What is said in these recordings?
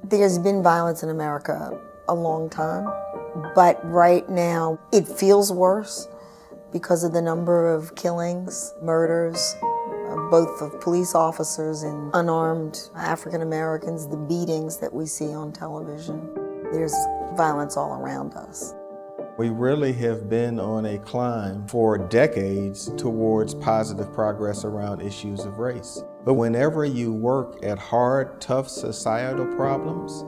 There's been violence in America a long time, but right now it feels worse because of the number of killings, murders, both of police officers and unarmed African Americans, the beatings that we see on television. There's violence all around us. We really have been on a climb for decades towards positive progress around issues of race. But whenever you work at hard, tough societal problems,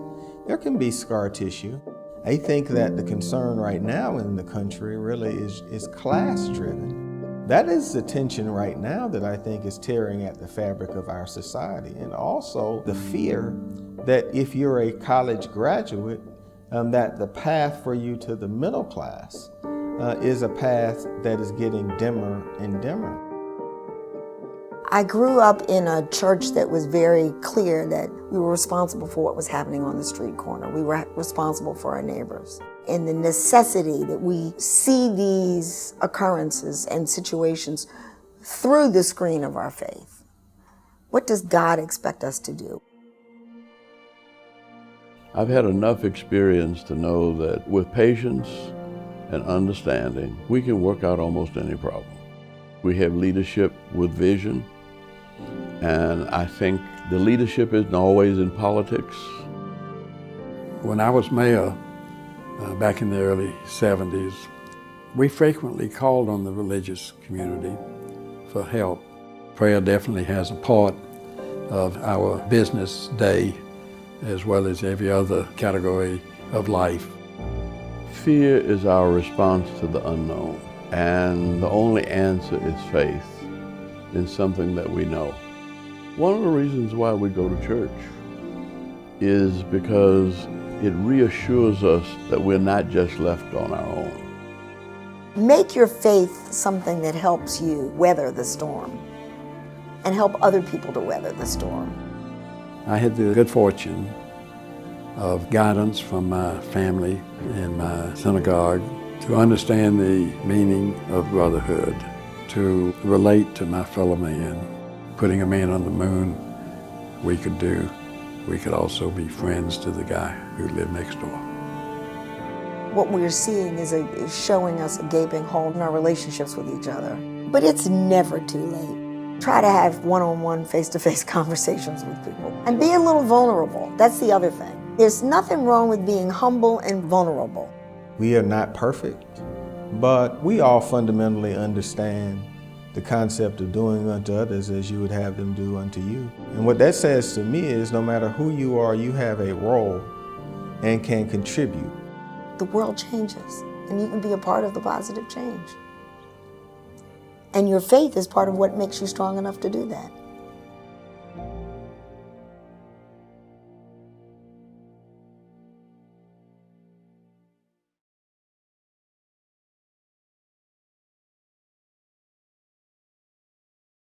there can be scar tissue. I think that the concern right now in the country really is class-driven. That is the tension right now that I think is tearing at the fabric of our society. And also the fear that if you're a college graduate, that the path for you to the middle class is a path that is getting dimmer and dimmer. I grew up in a church that was very clear that we were responsible for what was happening on the street corner. We were responsible for our neighbors. And the necessity that we see these occurrences and situations through the screen of our faith. What does God expect us to do? I've had enough experience to know that with patience and understanding, we can work out almost any problem. We have leadership with vision, and I think the leadership isn't always in politics. When I was mayor back in the early 70s, we frequently called on the religious community for help. Prayer definitely has a part of our business day as well as every other category of life. Fear is our response to the unknown, and the only answer is faith in something that we know. One of the reasons why we go to church is because it reassures us that we're not just left on our own. Make your faith something that helps you weather the storm and help other people to weather the storm. I had the good fortune of guidance from my family and my synagogue to understand the meaning of brotherhood, to relate to my fellow man. Putting a man on the moon, we could also be friends to the guy who lived next door. What we're seeing is showing us a gaping hole in our relationships with each other. But it's never too late. Try to have one-on-one, face-to-face conversations with people. And be a little vulnerable. That's the other thing. There's nothing wrong with being humble and vulnerable. We are not perfect, but we all fundamentally understand the concept of doing unto others as you would have them do unto you. And what that says to me is no matter who you are, you have a role and can contribute. The world changes, and you can be a part of the positive change. And your faith is part of what makes you strong enough to do that.